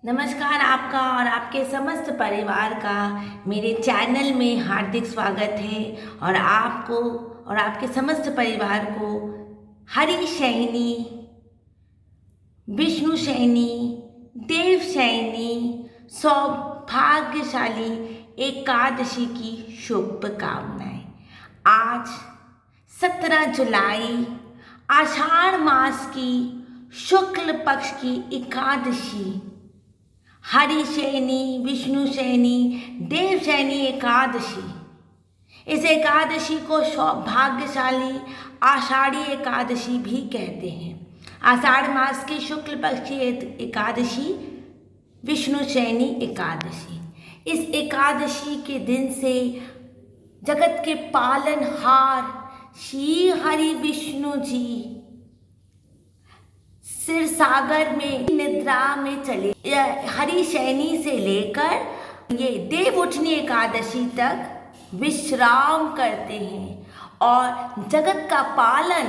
नमस्कार आपका और आपके समस्त परिवार का मेरे चैनल में हार्दिक स्वागत है। और आपको और आपके समस्त परिवार को हरि शयनी, विष्णु शयनी, देव शयनी, सौभाग्यशाली एकादशी की शुभकामनाएं। आज 17 जुलाई आषाढ़ मास की शुक्ल पक्ष की एकादशी, हरि शयनी, विष्णु शयनी, देव शयनी एकादशी। इस एकादशी को सौभाग्यशाली आषाढ़ी एकादशी भी कहते हैं। आषाढ़ मास की शुक्ल पक्ष की एकादशी विष्णु शयनी एकादशी। इस एकादशी के दिन से जगत के पालनहार श्री हरि विष्णु जी सिर सागर में निद्रा में चले, हरि शयनी से लेकर ये देव उठनी एकादशी तक विश्राम करते हैं और जगत का पालन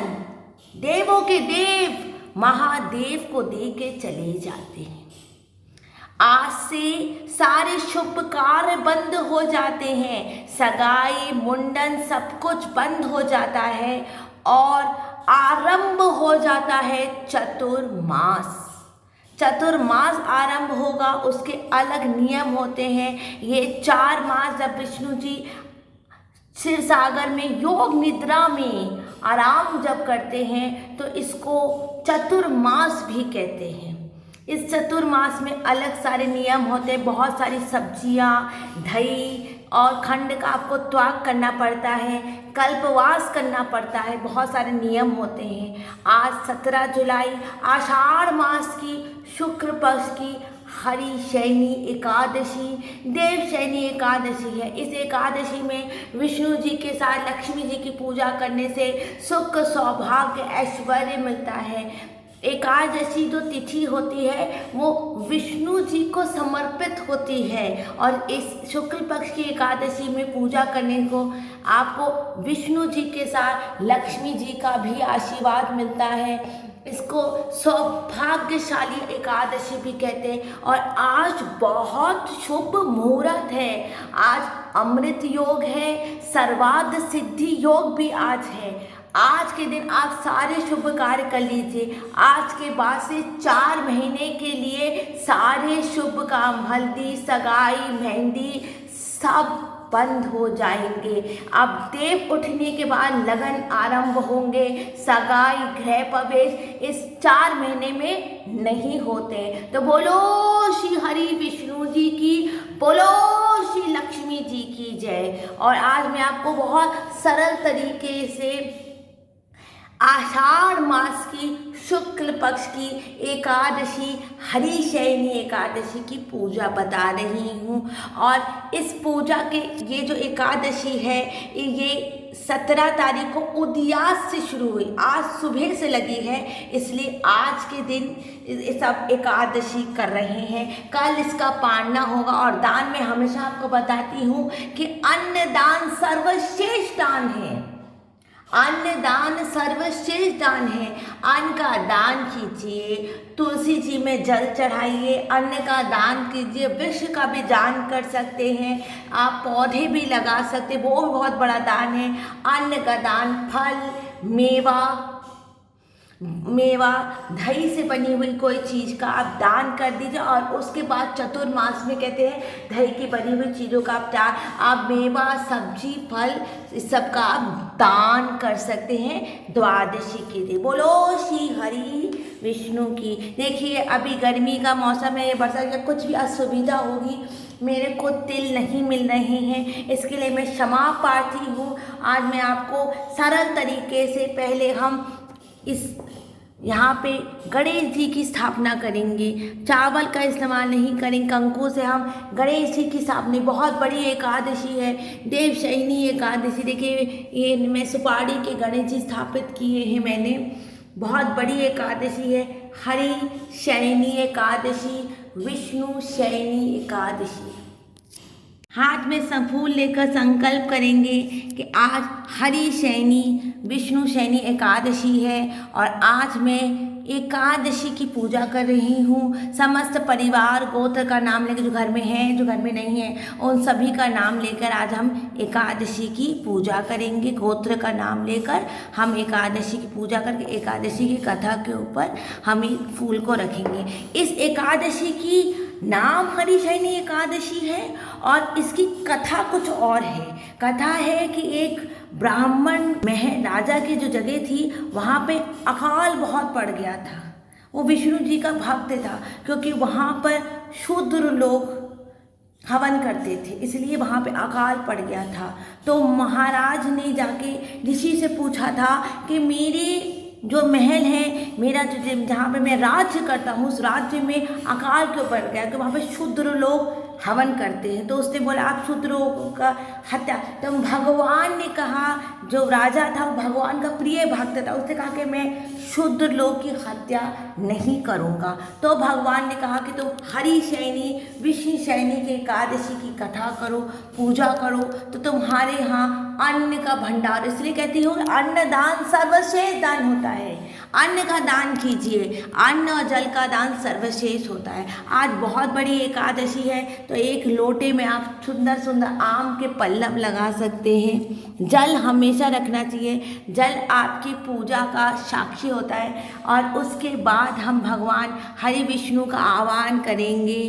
देवों के देव महादेव को दे के चले जाते हैं। आज से सारे शुभ कार्य बंद हो जाते हैं, सगाई मुंडन सब कुछ बंद हो जाता है और आरंभ हो जाता है चतुर्मास। चतुर्मास आरंभ होगा, उसके अलग नियम होते हैं। ये 4 मास जब विष्णु जी क्षीर सागर में योग निद्रा में आराम जब करते हैं तो इसको चतुर्मास भी कहते हैं। इस चतुर्मास में अलग सारे नियम होते हैं, बहुत सारी सब्जियां, दही और खंड का आपको त्याग करना पड़ता है, कल्पवास करना पड़ता है, बहुत सारे नियम होते हैं। आज 17 जुलाई आषाढ़ मास की शुक्ल पक्ष की हरि शयनी एकादशी, देव शयनी एकादशी है। इस एकादशी में विष्णु जी के साथ लक्ष्मी जी की पूजा करने से सुख, सौभाग्य, ऐश्वर्य मिलता है। एकादशी जो तिथि होती है वो विष्णु जी को समर्पित होती है और इस शुक्ल पक्ष की एकादशी में पूजा करने को आपको विष्णु जी के साथ लक्ष्मी जी का भी आशीर्वाद मिलता है। इसको सौभाग्यशाली एकादशी भी कहते हैं। और आज बहुत शुभ मुहूर्त है, आज अमृत योग है, सर्वार्थ सिद्धि योग भी आज है। आज के दिन आप सारे शुभ कार्य कर लीजिए। आज के बाद से 4 महीने के लिए सारे शुभ काम, हल्दी, सगाई, मेहंदी सब बंद हो जाएंगे। अब देव उठने के बाद लगन आरंभ होंगे। सगाई, गृह प्रवेश इस 4 महीने में नहीं होते। तो बोलो श्री हरि विष्णु जी की, बोलो श्री लक्ष्मी जी की जय। और आज मैं आपको बहुत सरल तरीके से आषाढ़ मास की शुक्ल पक्ष की एकादशी, हरि शयनी एकादशी की पूजा बता रही हूँ। और इस पूजा के ये जो एकादशी है ये 17 तारीख को उदयास से शुरू हुई, आज सुबह से लगी है, इसलिए आज के दिन सब एकादशी कर रहे हैं। कल इसका पारना होगा। और दान में हमेशा आपको बताती हूँ कि अन्न दान सर्वश्रेष्ठ दान है। अन्न दान सर्वश्रेष्ठ दान है। अन्न का दान कीजिए, तुलसी जी में जल चढ़ाइए, अन्न का दान कीजिए, वृक्ष का भी दान कर सकते हैं, आप पौधे भी लगा सकते हैं, वो भी बहुत बड़ा दान है। अन्न का दान, फल, मेवा, दही से बनी हुई कोई चीज़ का आप दान कर दीजिए। और उसके बाद चतुर्मास में कहते हैं दही की बनी हुई चीज़ों का आप मेवा, सब्जी, फल इस सब का आप दान कर सकते हैं द्वादशी के दिन। बोलो श्री हरि विष्णु की। देखिए अभी गर्मी का मौसम है, बरसात का कुछ भी असुविधा होगी, मेरे को तिल नहीं मिल रहे हैं, इसके लिए मैं क्षमा प्रार्थी हूँ। आज मैं आपको सरल तरीके से पहले हम यहाँ पे गणेश जी की स्थापना करेंगे। चावल का इस्तेमाल नहीं करेंगे, कंकु से हम गणेश जी की स्थापना। बहुत बड़ी एकादशी है, देव शयनी एकादशी। देखिए ये मैं सुपारी के गणेश जी स्थापित किए हैं मैंने। बहुत बड़ी एकादशी है, हरि शयनी एकादशी, विष्णु शयनी एकादशी। हाथ में फूल लेकर संकल्प करेंगे कि आज हरि शयनी, विष्णु शयनी एकादशी है और आज मैं एकादशी की पूजा कर रही हूँ। समस्त परिवार गोत्र का नाम लेकर, जो घर में है, जो घर में नहीं है, उन सभी का नाम लेकर आज हम एकादशी की पूजा करेंगे। गोत्र का नाम लेकर हम एकादशी की पूजा करके एकादशी की कथा के ऊपर हम एक फूल को रखेंगे। इस एकादशी की नाम हरिशयनी एकादशी है और इसकी कथा कुछ और है। कथा है कि एक ब्राह्मण राजा की जो जगह थी वहाँ पे अकाल बहुत पड़ गया था। वो विष्णु जी का भक्त था, क्योंकि वहाँ पर शूद्र लोग हवन करते थे, इसलिए वहाँ पे अकाल पड़ गया था। तो महाराज ने जाके ऋषि से पूछा था कि मेरे जो महल है, मेरा जो जहाँ पे मैं राज्य करता हूँ, उस राज्य में अकाल क्यों पड़ गया, कि वहाँ पे शूद्र लोग हवन करते हैं। तो उसने बोला आप शूद्रों का हत्या, तो भगवान ने कहा, जो राजा था वो भगवान का प्रिय भक्त था, उसने कहा कि मैं शूद्र लोग की हत्या नहीं करूँगा। तो भगवान ने कहा कि तुम हरिशयनी विष्णु शयनी के एकादशी की कथा करो, पूजा करो, तो तुम्हारे यहाँ अन्न का भंडार, इसलिए कहती हूँ अन्न दान सर्वश्रेष्ठ दान होता है। अन्न का दान कीजिए, अन्न और जल का दान सर्वश्रेष्ठ होता है। आज बहुत बड़ी एकादशी है, तो एक लोटे में आप सुंदर सुंदर आम के पल्लव लगा सकते हैं। जल हमेशा रखना चाहिए, जल आपकी पूजा का साक्षी होता है। और उसके बाद हम भगवान हरि विष्णु का आह्वान करेंगे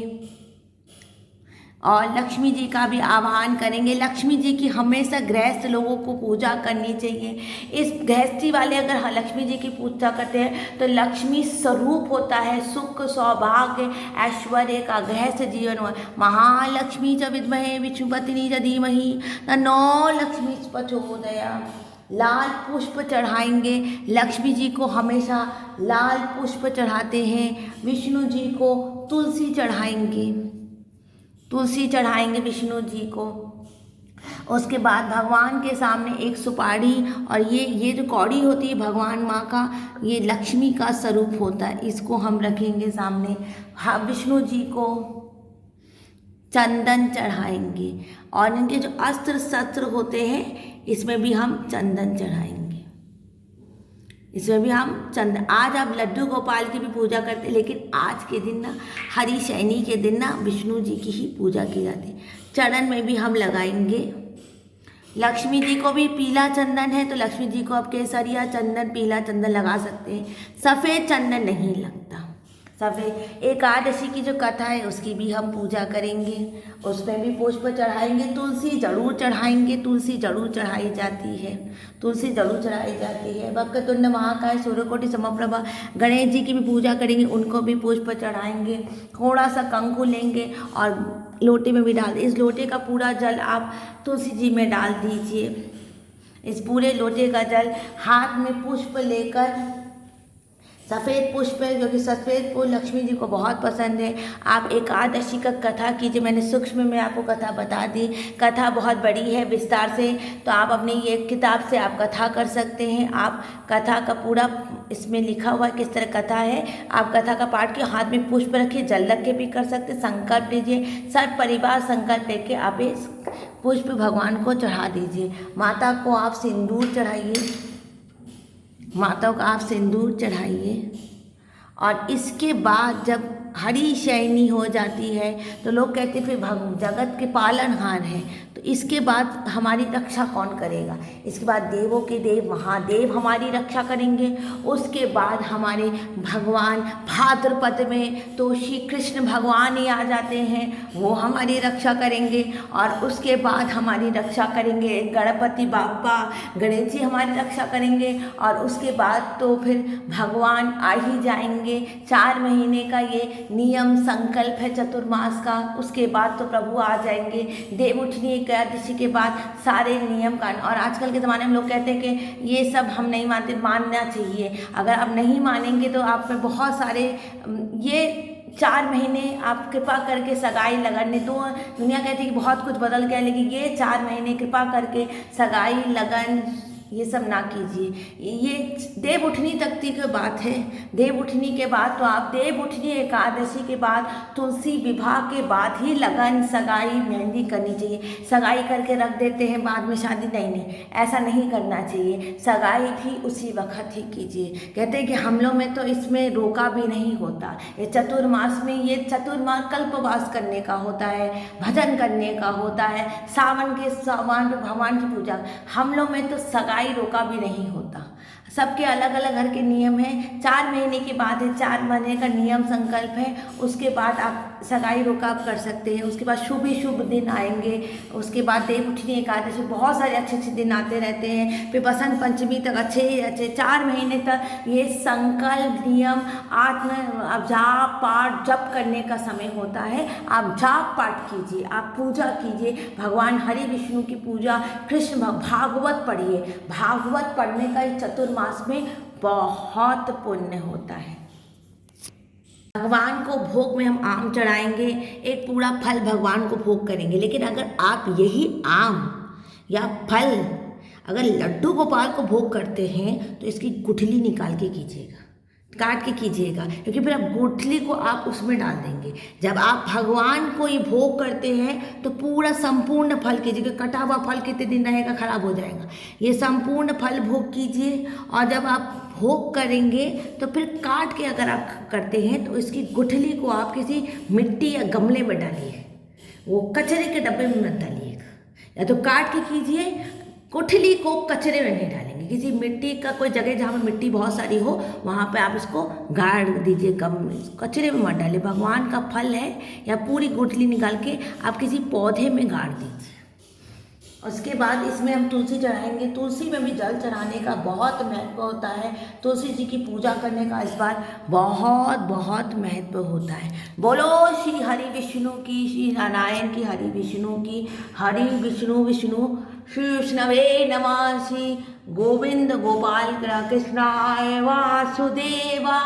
और लक्ष्मी जी का भी आह्वान करेंगे। लक्ष्मी जी की हमेशा गृहस्थ लोगों को पूजा करनी चाहिए। इस गृहस्थी वाले अगर लक्ष्मी जी की पूजा करते हैं तो लक्ष्मी स्वरूप होता है सुख, सौभाग्य, ऐश्वर्य का गृहस्थ जीवन। महालक्ष्मी च विद्महे विष्णुपत्नी च धीमहि तन्नो लक्ष्मी प्रचोदयात्। लाल पुष्प चढ़ाएंगे, लक्ष्मी जी को हमेशा लाल पुष्प चढ़ाते हैं। विष्णु जी को तुलसी चढ़ाएंगे, तुलसी चढ़ाएंगे विष्णु जी को। उसके बाद भगवान के सामने एक सुपारी, और ये जो कौड़ी होती है भगवान माँ का, ये लक्ष्मी का स्वरूप होता है, इसको हम रखेंगे सामने। हाँ, विष्णु जी को चंदन चढ़ाएंगे और इनके जो अस्त्र शस्त्र होते हैं इसमें भी हम चंदन चढ़ाएंगे, इसमें भी हम चंदन। आज आप लड्डू गोपाल की भी पूजा करते हैं, लेकिन आज के दिन ना हरिशयनी के दिन ना विष्णु जी की ही पूजा की जाती है। चरण में भी हम लगाएंगे। लक्ष्मी जी को भी पीला चंदन है, तो लक्ष्मी जी को आप केसरिया चंदन, पीला चंदन लगा सकते हैं। सफ़ेद चंदन नहीं लगता। सफ़ेद एकादशी की जो कथा है उसकी भी हम पूजा करेंगे, उसमें भी पुष्प चढ़ाएंगे। तुलसी जरूर चढ़ाएंगे, तुलसी जरूर चढ़ाई जाती है, तुलसी जरूर चढ़ाई जाती है। वक्रतुंड महाकाय सूर्यकोटि समप्रभा, गणेश जी की भी पूजा करेंगे, उनको भी पुष्प चढ़ाएंगे। थोड़ा सा कंकु लेंगे और लोटे में भी डाल दें। इस लोटे का पूरा जल आप तुलसी जी में डाल दीजिए। इस पूरे लोटे का जल हाथ में पुष्प लेकर, सफ़ेद पुष्प है क्योंकि सफ़ेद फूल लक्ष्मी जी को बहुत पसंद है। आप एकादशी का कथा कीजिए। मैंने सूक्ष्म में आपको कथा बता दी, कथा बहुत बड़ी है विस्तार से, तो आप अपनी ये किताब से आप कथा कर सकते हैं। आप कथा का पूरा इसमें लिखा हुआ किस तरह कथा है, आप कथा का पाठ के हाथ में पुष्प रखिए, जल रख के भी कर सकते। संकल्प लीजिए, सब परिवार संकल्प लेके आप इस पुष्प भगवान को चढ़ा दीजिए। माता को आप सिंदूर चढ़ाइए, माता को आप सिंदूर चढ़ाइए। और इसके बाद जब हरिशयनी हो जाती है तो लोग कहते हैं फिर जगत के पालनहार हैं, तो इसके बाद हमारी रक्षा कौन करेगा? इसके बाद देवों के देव महादेव हमारी रक्षा करेंगे। उसके बाद हमारे भगवान भाद्रपद में तो श्री कृष्ण भगवान ही आ जाते हैं, वो हमारी रक्षा करेंगे। और उसके बाद हमारी रक्षा करेंगे गणपति बाप्पा, गणेश जी हमारी रक्षा करेंगे। और उसके बाद तो फिर भगवान आ ही जाएंगे। 4 महीने का ये नियम संकल्प है चतुर्मास का। उसके बाद तो प्रभु आ जाएंगे। देव उठनी एकादशी के बाद सारे नियम कानून। और आजकल के ज़माने में लोग कहते हैं कि ये सब हम नहीं मानते, मानना चाहिए। अगर आप नहीं मानेंगे तो आप में बहुत सारे ये 4 महीने आप कृपा करके सगाई लगन तो दुनिया कहती है कि बहुत कुछ बदल गया, लेकिन ये 4 महीने कृपा करके सगाई लगन ये सब ना कीजिए। ये देव उठनी तख्ती की बात है। देव उठनी के बाद तो आप देव उठनी एकादशी के बाद तुलसी विवाह के बाद ही लगन सगाई मेहंदी करनी चाहिए। सगाई करके रख देते हैं बाद में शादी, नहीं, ऐसा नहीं करना चाहिए। सगाई भी उसी वक्त ही कीजिए। कहते हैं कि हम लोग में तो इसमें रोका भी नहीं होता। ये चतुर्मास में, ये चतुर्मास कल्पवास करने का होता है, भजन करने का होता है, सावन में भगवान की पूजा। हम लोग में तो सगाई रोका भी नहीं होता। सबके अलग अलग घर के नियम हैं। 4 महीने के बाद है, 4 महीने का नियम संकल्प है, उसके बाद आप सगाई रोका आप कर सकते हैं। उसके बाद शुभ ही शुभ दिन आएंगे। उसके बाद देव उठनी एकादशी, बहुत सारे अच्छे अच्छे दिन आते रहते हैं। फिर बसंत पंचमी तक अच्छे ही अच्छे 4 महीने तक ये संकल्प नियम आप जाप पाठ जप करने का समय होता है। आप जाप पाठ कीजिए, आप पूजा कीजिए, भगवान हरि विष्णु की पूजा, कृष्ण भागवत पढ़िए। भागवत पढ़ने का इस चतुर्मास में बहुत पुण्य होता है। भगवान को भोग में हम आम चढ़ाएंगे, एक पूरा फल भगवान को भोग करेंगे। लेकिन अगर आप यही आम या फल अगर लड्डू गोपाल को भोग करते हैं तो इसकी गुठली निकाल के कीजिएगा, काट के कीजिएगा, क्योंकि फिर आप गुठली को आप उसमें डाल देंगे। जब आप भगवान को ये भोग करते हैं तो पूरा संपूर्ण फल कीजिए। कटा हुआ फल कितने दिन रहेगा, खराब हो जाएगा। ये संपूर्ण फल भोग कीजिए। और जब आप भोग करेंगे तो फिर काट के अगर आप करते हैं तो इसकी गुठली को आप किसी मिट्टी या गमले में डालिए, वो कचरे के डब्बे में मत डालिएगा। या तो काट के कीजिए, गुठली को कचरे में नहीं डालेंगे, किसी मिट्टी का कोई जगह जहाँ पर मिट्टी बहुत सारी हो वहाँ पे आप इसको गाड़ दीजिए, कचरे में मत डालिए। भगवान का फल है, या पूरी गुठली निकाल के आप किसी पौधे में गाड़ दीजिए। उसके बाद इसमें हम तुलसी चढ़ाएंगे। तुलसी में भी जल चढ़ाने का बहुत महत्व होता है। तुलसी जी की पूजा करने का इस बार बहुत बहुत महत्व होता है। बोलो श्री हरि विष्णु की, श्री नारायण की, हरि विष्णु की, हरि विष्णु विष्णु, श्री विष्णवे नमः, श्री गोविंद गोपाल कृष्णाय वासुदेवा,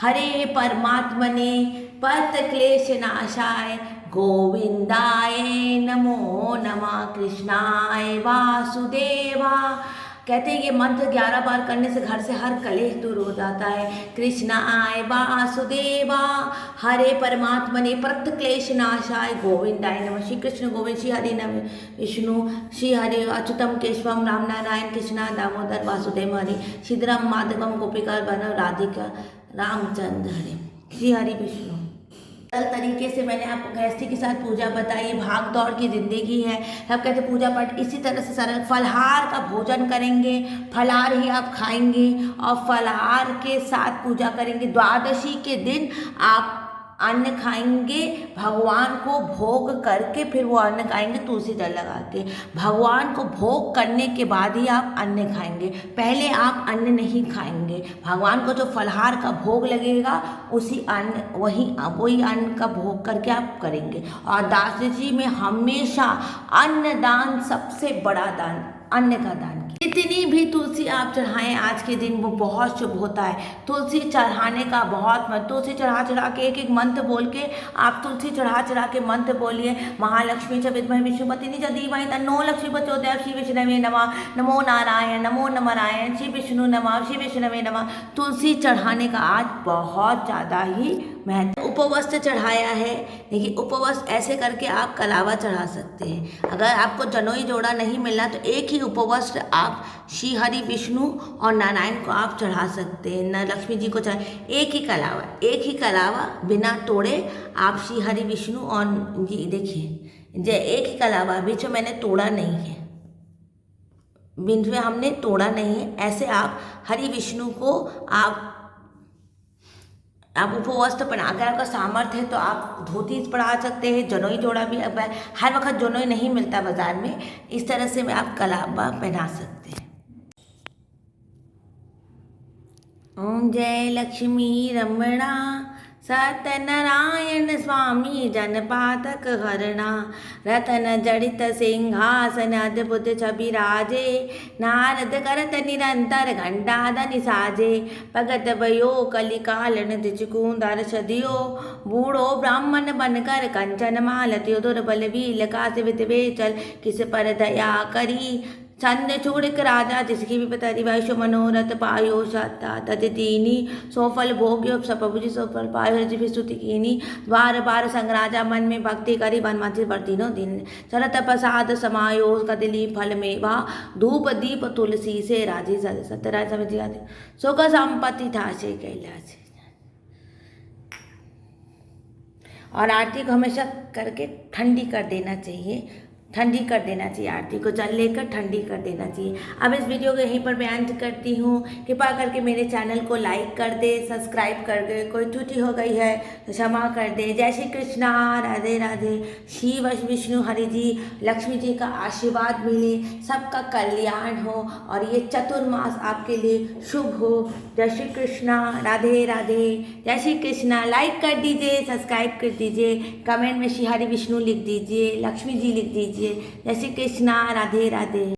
हरे परमात्मने पत क्लेश नाशाय गोविंदाय नमो नमः, कृष्णाय वासुदेवा। कहते हैं ये मंत्र 11 बार करने से घर से हर कलेश दूर हो जाता है। कृष्णाय वासुदेवा, हरे परमात्मने प्रत क्लेश नाशाय गोविंदाय नमः। श्री कृष्ण गोविंद, श्री हरि नम विष्णु, श्री हरि अच्युतम केशवम राम नारायण कृष्णा दामोदर वासुदेव हरि, श्रीधरम माधवम गोपिका वल्लभ राधिका रामचंद्र हरे। श्री हरि विष्णु। सरल तरीके से मैंने आपको गृहस्थी के साथ पूजा बताई। भाग दौड़ की ज़िंदगी है, सब कहते पूजा पाठ इसी तरह से सरल। फलाहार का भोजन करेंगे, फलाहार ही आप खाएंगे और फलाहार के साथ पूजा करेंगे। द्वादशी के दिन आप अन्न खाएंगे, भगवान को भोग करके फिर वो अन्न खाएंगे तुलसी दल लगा के। भगवान को भोग करने के बाद ही आप अन्न खाएंगे, पहले आप अन्न नहीं खाएंगे। भगवान को जो फलाहार का भोग लगेगा उसी अन्न वही अन्न का भोग करके आप करेंगे। और द्वादशी में हमेशा अन्नदान सबसे बड़ा दान, अन्न का दान। जितनी भी तुलसी आप चढ़ाएं आज के दिन वो बहुत शुभ होता है। तुलसी चढ़ाने का बहुत महत्व। तुलसी चढ़ा के एक एक मंत्र बोल के आप तुलसी चढ़ा के मंत्र बोलिए। महालक्ष्मी च विद्महे विष्णुपत्नी च धीमहि तन्नो लक्ष्मी प्रचोदयात्। श्री विष्णवे नमः, नमो नारायण, नमो नारायण, श्री विष्णु नमः, श्री विष्णवे नमः। तुलसी चढ़ाने का आज बहुत ज़्यादा ही महत्व। उपवास चढ़ाया है, देखिए उपवास ऐसे करके आप कलावा चढ़ा सकते हैं। अगर आपको जनोई जोड़ा नहीं मिला तो एक ही उपवास आप श्री हरि विष्णु और नारायण को आप चढ़ा सकते हैं। न लक्ष्मी जी को चढ़ा, एक ही कलावा बिना तोड़े आप श्री हरि विष्णु और जी देखिए एक ही कलावा, बीच में मैंने तोड़ा नहीं है, बीच में हमने तोड़ा नहीं है। ऐसे आप हरि विष्णु को आप उपवास पहना। अगर आपका सामर्थ्य है तो आप धोती पढ़ा सकते हैं। जनोई जोड़ा भी अब हर वक्त जनोई नहीं मिलता बाजार में, इस तरह से में आप कलावा पहना सकते हैं। ओम जय लक्ष्मी रमणा सत्यनारायण स्वामी जनपातक हरणा, रतन जड़ित सिंहासन अद्भुत छवि राजे, नारद करत निरंतर घंटाधनि साजे, भगत भयो कलिकालन तिचकुंदर सदियो, बूढ़ो ब्राह्मण बनकर कंचन माल त्यो, दुर्बल बील कासिवित बेचल किस पर दया करी, छंद छोड़क राजा जिसकी भी पता वैश्व मनोरथ पायो सत्ता तदीनी सोफल भोग्यो सपभुज सोफल पायो जी स्तुति कीनी बार बार संगराजा मन में भक्ति करी वन मंजिल वर्तिनो दिन चरत प्रसाद समायो कदली फल में वा धूप दीप तुलसी से राजी सत्यराज समझ सुख संपत्ति था से कैलाश। और आरती को हमेशा करके ठंडी कर देना चाहिए, ठंडी कर देना चाहिए, आरती को जल लेकर ठंडी कर देना चाहिए। अब इस वीडियो को यहीं पर मैं एंड करती हूँ। कृपा करके मेरे चैनल को लाइक कर दे, सब्सक्राइब कर दे, कोई त्रुटि हो गई है तो क्षमा कर दे। जय श्री कृष्णा, राधे राधे। शिव विष्णु हरि जी लक्ष्मी जी का आशीर्वाद मिले, सबका कल्याण हो और ये चतुर्मास आपके लिए शुभ हो। जय श्री कृष्णा, राधे राधे। जय श्री कृष्णा। लाइक कर दीजिए, सब्सक्राइब कर दीजिए, कमेंट में श्री हरि विष्णु लिख दीजिए, लक्ष्मी जी लिख दीजिए। जय श्री कृष्णा, राधे राधे।